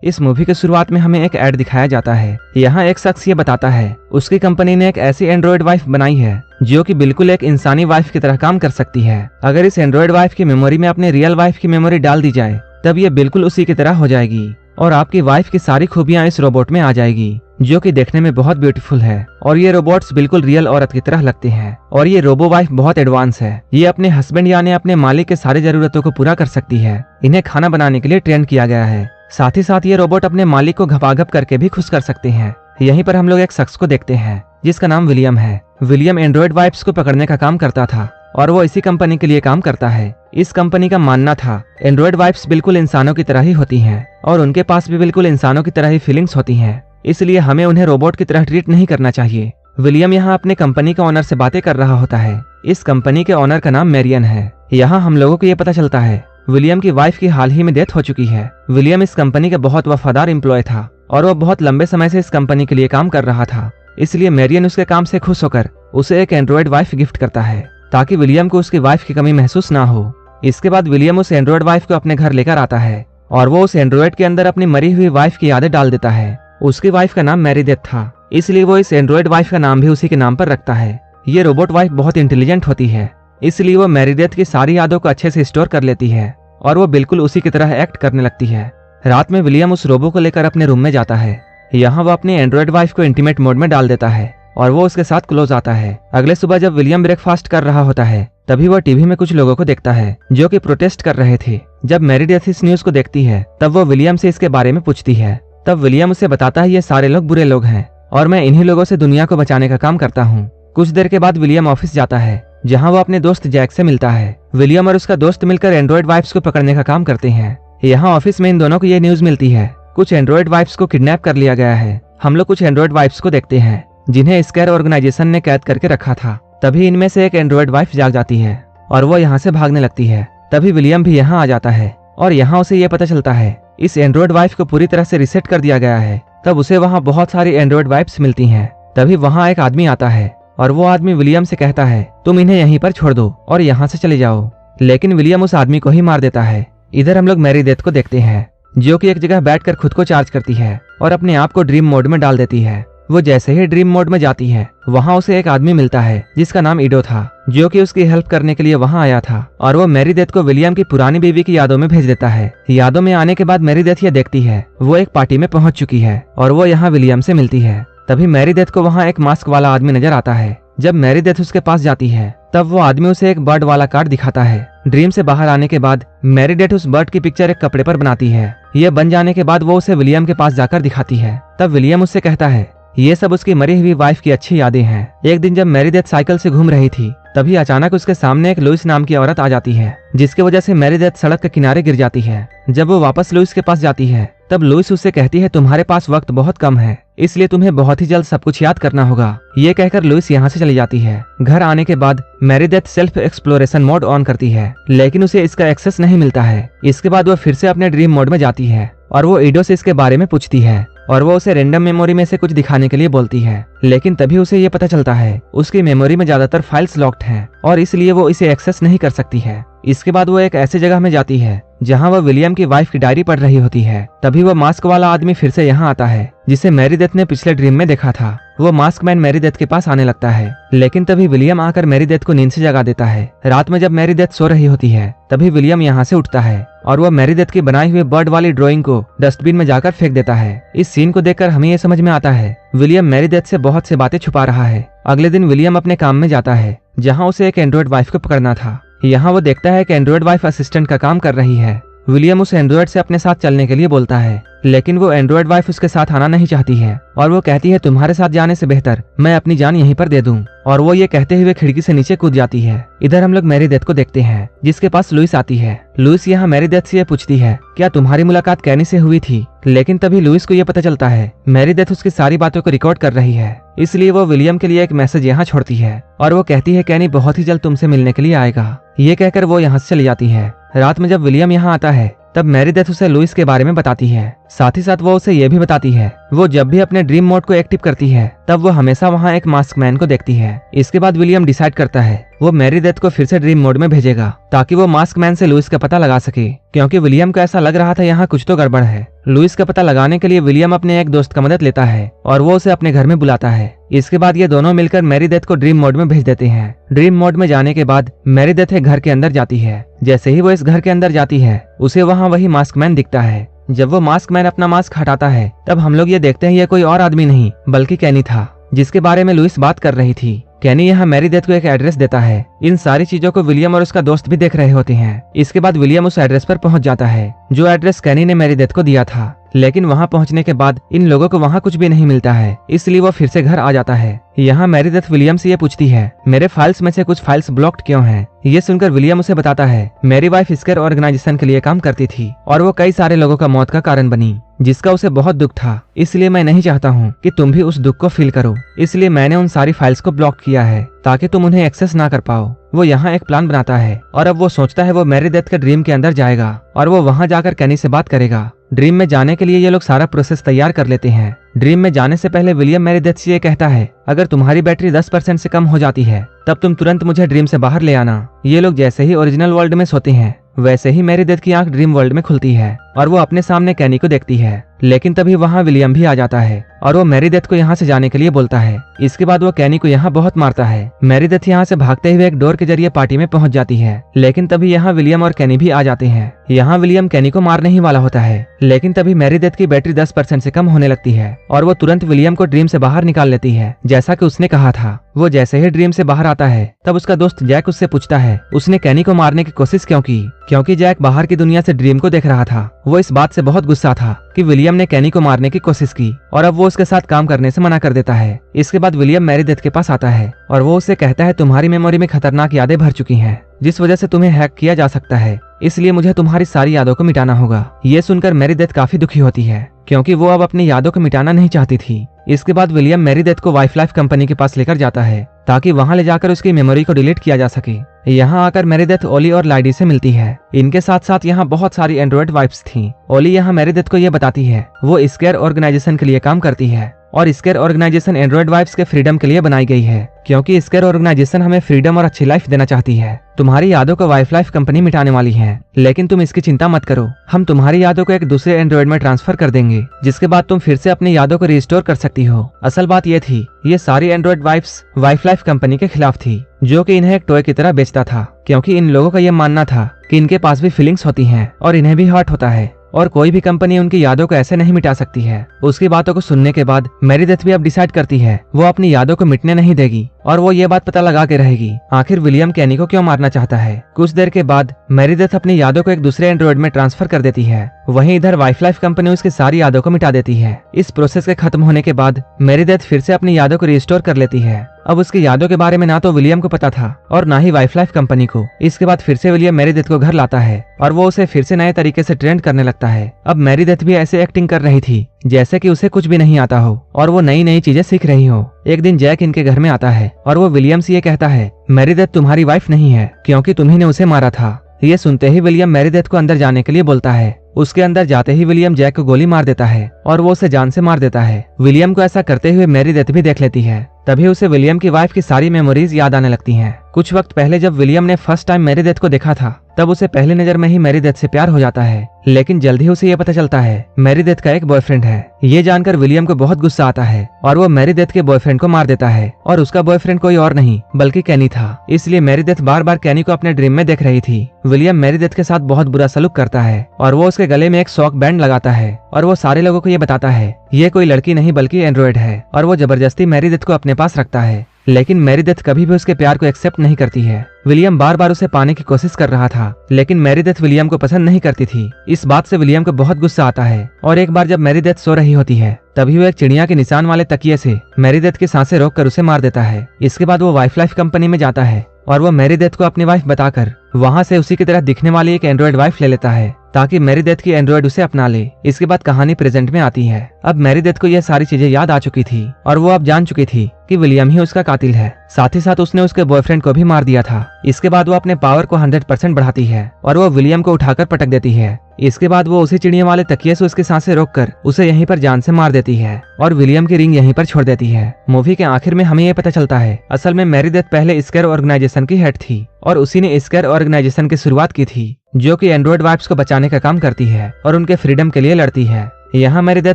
इस मूवी के शुरुआत में हमें एक ऐड दिखाया जाता है। यहाँ एक शख्स ये बताता है उसकी कंपनी ने एक ऐसी एंड्रॉइड वाइफ बनाई है जो कि बिल्कुल एक इंसानी वाइफ की तरह काम कर सकती है। अगर इस एंड्रॉइड वाइफ की मेमोरी में अपने रियल वाइफ की मेमोरी डाल दी जाए तब ये बिल्कुल उसी की तरह हो जाएगी और आपकी वाइफ की सारी खूबियां इस रोबोट में आ जाएगी, जो कि देखने में बहुत ब्यूटीफुल है। और ये रोबोट्स बिल्कुल रियल औरत की तरह लगते हैं और ये रोबो वाइफ बहुत एडवांस है। ये अपने हस्बैंड यानी अपने मालिक के सारी जरूरतों को पूरा कर सकती है। इन्हें खाना बनाने के लिए ट्रेन किया गया है। साथ ही साथ ये रोबोट अपने मालिक को घपाघप करके भी खुश कर सकते हैं। यहीं पर हम लोग एक शख्स को देखते हैं जिसका नाम विलियम है। विलियम एंड्रॉइड वाइफ्स को पकड़ने का काम करता था और वो इसी कंपनी के लिए काम करता है। इस कंपनी का मानना था एंड्रॉइड वाइफ्स बिल्कुल इंसानों की तरह ही होती हैं और उनके पास भी बिल्कुल इंसानों की तरह ही फीलिंग्स होती हैं, इसलिए हमें उन्हें रोबोट की तरह ट्रीट नहीं करना चाहिए। विलियम यहाँ अपने कंपनी के ओनर से बातें कर रहा होता है। इस कंपनी के ओनर का नाम मैरियन है। यहाँ हम लोगों को ये पता चलता है विलियम की वाइफ की हाल ही में डेथ हो चुकी है। विलियम इस कंपनी का बहुत वफादार एम्प्लॉय था और वो बहुत लंबे समय से इस कंपनी के लिए काम कर रहा था, इसलिए मैरियन उसके काम से खुश होकर उसे एक एंड्रॉइड वाइफ गिफ्ट करता है ताकि विलियम को उसकी वाइफ की कमी महसूस ना हो। इसके बाद विलियम उस एंड्रॉइड वाइफ को अपने घर लेकर आता है और वो उस एंड्रॉइड के अंदर अपनी मरी हुई वाइफ की यादें डाल देता है। उसकी वाइफ का नाम मैरीडेथ था, इसलिए वो इस एंड्रॉइड वाइफ का नाम भी उसी के नाम पर रखता है। ये रोबोट वाइफ बहुत इंटेलिजेंट होती है, इसलिए वो मैरीडेथ की सारी यादों को अच्छे से स्टोर कर लेती है और वो बिल्कुल उसी की तरह एक्ट करने लगती है। रात में विलियम उस रोबो को लेकर अपने रूम में जाता है। यहाँ वो अपनी एंड्रॉइड वाइफ को इंटीमेट मोड में डाल देता है और वो उसके साथ क्लोज आता है। अगले सुबह जब विलियम ब्रेकफास्ट कर रहा होता है तभी वो टीवी में कुछ लोगों को देखता है जो कि प्रोटेस्ट कर रहे थे। जब मैरीडेथ इस न्यूज को देखती है तब वो विलियम से इसके बारे में पूछती है। तब विलियम उसे बताता है ये सारे लोग बुरे लोग हैं और मैं इन्हीं लोगों से दुनिया को बचाने का काम करता हूँ। कुछ देर के बाद विलियम ऑफिस जाता है जहाँ वो अपने दोस्त जैक से मिलता है। विलियम और उसका दोस्त मिलकर एंड्रॉइड वाइफ्स को पकड़ने का काम करते हैं। यहाँ ऑफिस में इन दोनों को ये न्यूज मिलती है कुछ एंड्रॉइड वाइफ्स को किडनैप कर लिया गया है। हम लोग कुछ एंड्रॉइड वाइफ्स को देखते हैं जिन्हें स्कैर ऑर्गेनाइजेशन ने कैद करके रखा था। तभी इनमें से एक एंड्रॉइड वाइफ जाग जाती है और वो यहाँ से भागने लगती है। तभी विलियम भी यहाँ आ जाता है और यहाँ उसे ये पता चलता है इस एंड्रॉइड वाइफ को पूरी तरह से रिसेट कर दिया गया है। तब उसे वहाँ बहुत सारी एंड्रॉइड वाइफ्स मिलती हैं। तभी वहाँ एक आदमी आता है और वो आदमी विलियम से कहता है तुम इन्हें यहीं पर छोड़ दो और यहाँ से चले जाओ, लेकिन विलियम उस आदमी को ही मार देता है। इधर हम लोग मैरीडेथ को देखते हैं जो कि एक जगह बैठकर खुद को चार्ज करती है और अपने आप को ड्रीम मोड में डाल देती है। वो जैसे ही ड्रीम मोड में जाती है वहाँ उसे एक आदमी मिलता है जिसका नाम ईडो था, जो कि उसकी हेल्प करने के लिए वहाँ आया था और वो मैरीडेथ को विलियम की पुरानी बीवी की यादों में भेज देता है। यादों में आने के बाद मैरीडेथ ये देखती है वो एक पार्टी में पहुंच चुकी है और वो यहाँ विलियम से मिलती है। तभी मैरीडेथ को वहाँ एक मास्क वाला आदमी नजर आता है। जब मैरीडेथ उसके पास जाती है तब वो आदमी उसे एक बर्ड वाला कार्ड दिखाता है। ड्रीम से बाहर आने के बाद मैरीडेथ उस बर्ड की पिक्चर एक कपड़े पर बनाती है। ये बन जाने के बाद वो उसे विलियम के पास जाकर दिखाती है। तब विलियम उससे कहता है ये सब उसकी मरी हुई वाइफ की अच्छी यादें हैं। एक दिन जब मैरीडेथ साइकिल से घूम रही थी तभी अचानक उसके सामने एक लुइस नाम की औरत आ जाती है, जिसकी वजह से मैरीडेथ सड़क के किनारे गिर जाती है। जब वो वापस लुइस के पास जाती है तब लुइस उससे कहती है तुम्हारे पास वक्त बहुत कम है, इसलिए तुम्हें बहुत ही जल्द सब कुछ याद करना होगा। ये कहकर लुइस यहाँ से चली जाती है। घर आने के बाद मैरीडेथ सेल्फ एक्सप्लोरेशन मोड ऑन करती है, लेकिन उसे इसका एक्सेस नहीं मिलता है। इसके बाद वो फिर से अपने ड्रीम मोड में जाती है और वो ईडो से इसके बारे में पूछती है और वो उसे रैंडम मेमोरी में से कुछ दिखाने के लिए बोलती है, लेकिन तभी उसे ये पता चलता है उसकी मेमोरी में ज्यादातर फाइल्स लॉक्ड हैं और इसलिए वो इसे एक्सेस नहीं कर सकती है। इसके बाद वो एक ऐसी जगह में जाती है जहाँ वो विलियम की वाइफ की डायरी पढ़ रही होती है। तभी वो मास्क वाला आदमी फिर से यहाँ आता है जिसे मैरीडेथ ने पिछले ड्रीम में देखा था। वो मास्क मैन मैरीडेथ के पास आने लगता है, लेकिन तभी विलियम आकर मैरीडेथ को नींद से जगा देता है। रात में जब मैरीडेथ सो रही होती है तभी विलियम यहाँ से उठता है और वो मैरीडेथ की बनाई हुई बर्ड वाली ड्राइंग को डस्टबिन में जाकर फेंक देता है। इस सीन को देखकर हमें ये समझ में आता है विलियम मैरीडेथ से बहुत से बातें छुपा रहा है। अगले दिन विलियम अपने काम में जाता है जहाँ उसे एक एंड्रॉइड वाइफ को पकड़ना था। यहाँ वो देखता है कि एंड्रॉइड वाइफ असिस्टेंट का काम कर रही है। विलियम उस एंड्रॉइड से अपने साथ चलने के लिए बोलता है, लेकिन वो एंड्रॉइड वाइफ उसके साथ आना नहीं चाहती है और वो कहती है तुम्हारे साथ जाने से बेहतर मैं अपनी जान यहीं पर दे दूं, और वो ये कहते हुए खिड़की से नीचे कूद जाती है। इधर हम लोग मैरीडेथ को देखते हैं जिसके पास लुइस आती है। लुइस यहाँ मैरीडेथ से पूछती है क्या तुम्हारी मुलाकात कैनी से हुई थी, लेकिन तभी लुइस को ये पता चलता है मैरीडेथ उसकी सारी बातों को रिकॉर्ड कर रही है, इसलिए वो विलियम के लिए एक मैसेज यहाँ छोड़ती है और वो कहती है कैनी बहुत ही जल्द तुमसे मिलने के लिए आएगा। ये कहकर वो यहाँ से चली जाती है। रात में जब विलियम यहाँ आता है तब मेरीडेथ उसे लुइस के बारे में बताती है। साथ ही साथ वो उसे ये भी बताती है वो जब भी अपने ड्रीम मोड को एक्टिव करती है तब वो हमेशा वहाँ एक मास्क मैन को देखती है। इसके बाद विलियम डिसाइड करता है वो मेरीडेथ को फिर से ड्रीम मोड में भेजेगा ताकि वो मास्क मैन से लुइस का पता लगा सके, क्योंकि विलियम को ऐसा लग रहा था यहाँ कुछ तो गड़बड़ है। लुइस का पता लगाने के लिए विलियम अपने एक दोस्त का मदद लेता है और वो उसे अपने घर में बुलाता है। इसके बाद ये दोनों मिलकर मेरीडेथ को ड्रीम मोड में भेज देते हैं। ड्रीम मोड में जाने के बाद मेरीडेथ एक घर के अंदर जाती है। जैसे ही वो इस घर के अंदर जाती है उसे वहाँ वही मास्क मैन दिखता है। जब वो मास्क मैन अपना मास्क हटाता है तब हम लोग ये देखते हैं ये कोई और आदमी नहीं बल्कि कैनी था, जिसके बारे में लुइस बात कर रही थी। कैनी यहाँ मेरीडेथ को एक एड्रेस देता है। इन सारी चीजों को विलियम और उसका दोस्त भी देख रहे होते हैं। इसके बाद विलियम उस एड्रेस पर पहुंच जाता है जो एड्रेस कैनी ने मेरीडेथ को दिया था, लेकिन वहां पहुंचने के बाद इन लोगों को वहां कुछ भी नहीं मिलता है, इसलिए वो फिर से घर आ जाता है। यहाँ मेरीडेथ विलियम से ये पूछती है मेरे फाइल्स में से कुछ फाइल्स ब्लॉक्ड क्यों हैं? ये सुनकर विलियम उसे बताता है मेरी वाइफ स्केयर ऑर्गेनाइजेशन के लिए काम करती थी और वो कई सारे लोगों का मौत का कारण बनी, जिसका उसे बहुत दुख था। इसलिए मैं नहीं चाहता हूँ कि तुम भी उस दुख को फील करो, इसलिए मैंने उन सारी फाइल्स को ब्लॉक किया है ताकि तुम उन्हें एक्सेस ना कर पाओ। वो यहाँ एक प्लान बनाता है और अब वो सोचता है वो मेरीडेथ के ड्रीम के अंदर जाएगा और वो वहाँ जाकर कैनी से बात करेगा। ड्रीम में जाने के लिए ये लोग सारा प्रोसेस तैयार कर लेते हैं। ड्रीम में जाने से पहले विलियम मेरीडेथ से ये कहता है अगर तुम्हारी बैटरी 10% से कम हो जाती है तब तुम तुरंत मुझे ड्रीम से बाहर ले आना। ये लोग जैसे ही ओरिजिनल वर्ल्ड में सोते हैं वैसे ही मेरीडेथ की आंख ड्रीम वर्ल्ड में खुलती है और वो अपने सामने कैनी को देखती है, लेकिन तभी वहाँ विलियम भी आ जाता है और वो मेरीडेथ को यहाँ से जाने के लिए बोलता है। इसके बाद वो कैनी को यहाँ बहुत मारता है। मेरीडेथ यहाँ से भागते हुए एक डोर के जरिए पार्टी में पहुंच जाती है, लेकिन तभी यहाँ विलियम और कैनी भी आ जाते हैं। यहाँ विलियम कैनी को मारने ही वाला होता है, लेकिन तभी मेरीडेथ की बैटरी 10% से कम होने लगती है और वो तुरंत विलियम को ड्रीम से बाहर निकाल लेती है जैसा कि उसने कहा था। वो जैसे ही ड्रीम से बाहर आता है तब उसका दोस्त जैक उससे पूछता है उसने कैनी को मारने की कोशिश क्यों की, क्योंकि जैक बाहर की दुनिया से ड्रीम को देख रहा था। वो इस बात से बहुत गुस्सा था कि विलियम ने कैनी को मारने की कोशिश की और अब वो उसके साथ काम करने से मना कर देता है। इसके बाद विलियम मेरीडेथ के पास आता है और वो उससे कहता है तुम्हारी मेमोरी में खतरनाक यादें भर चुकी हैं जिस वजह से तुम्हें हैक किया जा सकता है, इसलिए मुझे तुम्हारी सारी यादों को मिटाना होगा। ये सुनकर मेरीडेथ काफी दुखी होती है क्योंकि वो अब अपनी यादों को मिटाना नहीं चाहती थी। इसके बाद विलियम मेरीडेथ को वाइफ लाइफ कंपनी के पास लेकर जाता है ताकि वहां ले जाकर उसकी मेमोरी को डिलीट किया जा सके। यहाँ आकर मेरीडेथ ओली और लाइडी से मिलती है। इनके साथ साथ यहाँ बहुत सारी एंड्रॉइड वाइफ्स थी। ओली यहाँ मेरीडेथ को ये बताती है वो स्केयर ऑर्गेनाइजेशन के लिए काम करती है और स्केयर ऑर्गेनाइजेशन एंड्रॉइड वाइफ्स के फ्रीडम के लिए बनाई गई है, क्योंकि स्केयर ऑर्गेनाइजेशन हमें फ्रीडम और अच्छी लाइफ देना चाहती है। तुम्हारी यादों को वाइफ लाइफ कंपनी मिटाने वाली है, लेकिन तुम इसकी चिंता मत करो, हम तुम्हारी यादों को एक दूसरे एंड्रॉइड में ट्रांसफर कर देंगे जिसके बाद तुम फिर से अपनी यादों को रिस्टोर कर सकती हो। असल बात ये थी ये सारी android wifes wife life company के खिलाफ थी, जो कि इन्हें एक टॉय की तरह बेचता था, क्योंकि इन लोगों का ये मानना था कि इनके पास भी फीलिंग्स होती हैं और इन्हें भी हर्ट होता है और कोई भी कंपनी उनकी यादों को ऐसे नहीं मिटा सकती है। उसकी बातों को सुनने के बाद मेरीडेथ भी अब डिसाइड करती है वो अपनी यादों को मिटने नहीं देगी और वो ये बात पता लगा के रहेगी आखिर विलियम कैनी को क्यों मारना चाहता है। कुछ देर के बाद मेरीडेथ अपनी यादों को एक दूसरे एंड्रॉइड में ट्रांसफर कर देती है। वहीं इधर वाइफ लाइफ कंपनी उसकी सारी यादों को मिटा देती है। इस प्रोसेस के खत्म होने के बाद मेरीडेथ फिर से अपनी यादों को रिस्टोर कर लेती है। अब उसकी यादों के बारे में ना तो विलियम को पता था और ना ही वाइफ लाइफ कंपनी को। इसके बाद फिर से विलियम मेरीडेथ को घर लाता है और वो उसे फिर से नए तरीके से ट्रेंड करने लगता है। अब मेरीडेथ भी ऐसे एक्टिंग कर रही थी जैसे कि उसे कुछ भी नहीं आता हो और वो नई नई चीजें सीख रही हो। एक दिन जैक इनके घर में आता है और वो विलियम से ये कहता है मेरीडेथ तुम्हारी वाइफ नहीं है क्योंकि तुम्ही ने उसे मारा था। ये सुनते ही विलियम मेरीडेथ को अंदर जाने के लिए बोलता है। उसके अंदर जाते ही विलियम जैक को गोली मार देता है और वो उसे जान से मार देता है। विलियम को ऐसा करते हुए मेरीडेथ भी देख लेती है। तभी उसे विलियम की वाइफ की सारी मेमोरीज याद आने लगती हैं। कुछ वक्त पहले जब विलियम ने फर्स्ट टाइम मेरीडेथ को देखा था तब उसे पहली नजर में ही मेरीडेथ से प्यार हो जाता है, लेकिन जल्द ही उसे ये पता चलता है मेरीडेथ का एक बॉयफ्रेंड है। ये जानकर विलियम को बहुत गुस्सा आता है और वो मेरीडेथ के बॉयफ्रेंड को मार देता है और उसका बॉयफ्रेंड कोई और नहीं बल्कि कैनी था। इसलिए मेरीडेथ बार बार कैनी को अपने ड्रीम में देख रही थी। विलियम मेरीडेथ के साथ बहुत बुरा सलूक करता है और वो उसके गले में एक शॉक बैंड लगाता है और वो सारे लोगों को ये बताता है ये कोई लड़की नहीं बल्कि एंड्रॉइड है और वो जबरदस्ती मेरीडेथ को अपने पास रखता है। लेकिन मेरीडेथ कभी भी उसके प्यार को एक्सेप्ट नहीं करती है। विलियम बार बार उसे पाने की कोशिश कर रहा था, लेकिन मेरीडेथ विलियम को पसंद नहीं करती थी। इस बात से विलियम को बहुत गुस्सा आता है और एक बार जब मेरीडेथ सो रही होती है तभी वो एक चिड़िया के निशान वाले तकिए से मेरीडेथ की सांसें रोककर उसे मार देता है। इसके बाद वो वाइफ लाइफ कंपनी में जाता है और वो मेरीडेथ को अपनी वाइफ बताकर वहां से उसी की तरह दिखने वाली एक एंड्रॉइड वाइफ ले लेता है ताकि मेरीडेथ की एंड्रॉइड उसे अपना ले। इसके बाद कहानी प्रेजेंट में आती है। अब मेरीडेथ को यह सारी चीजें याद आ चुकी थी और वो अब जान चुकी थी कि विलियम ही उसका कातिल है। साथ ही साथ उसने उसके बॉयफ्रेंड को भी मार दिया था। इसके बाद वो अपने पावर को 100% बढ़ाती है और वो विलियम को उठाकर पटक देती है इसके बाद वो उसी चिड़िया वाले तकिए से उसकी सांसें रोककर उसे यहीं पर जान से मार देती है और विलियम की रिंग यहीं पर छोड़ देती है। मूवी के आखिर में हमें ये पता चलता है असल में मेरीडेथ पहले स्केयर ऑर्गेनाइजेशन की हेड थी और उसी ने स्केयर ऑर्गेनाइजेशन की शुरुआत की थी, जो कि एंड्रॉइड वाइफ्स को बचाने का काम करती है और उनके फ्रीडम के लिए लड़ती है। यहाँ मेरीडेथ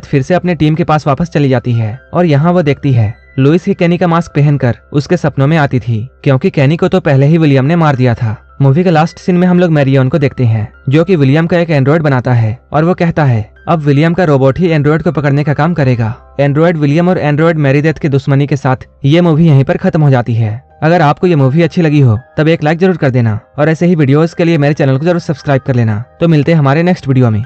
फिर से अपने टीम के पास वापस चली जाती है और यहाँ वो देखती है लुइस ही कैनी का मास्क पहनकर उसके सपनों में आती थी, क्योंकि कैनी को तो पहले ही विलियम ने मार दिया था। मूवी के लास्ट सीन में हम लोग मैरियन को देखते हैं, जो कि विलियम का एक एंड्रॉइड बनाता है और वो कहता है अब विलियम का रोबोट ही एंड्रॉइड को पकड़ने का काम करेगा। एंड्रॉइड विलियम और एंड्रॉइड मेरीडेथ की दुश्मनी के साथ ये मूवी यहीं पर खत्म हो जाती है। अगर आपको ये मूवी अच्छी लगी हो तब एक लाइक जरूर कर देना और ऐसे ही वीडियोस के लिए मेरे चैनल को जरूर सब्सक्राइब कर लेना। तो मिलते हैं हमारे नेक्स्ट वीडियो में।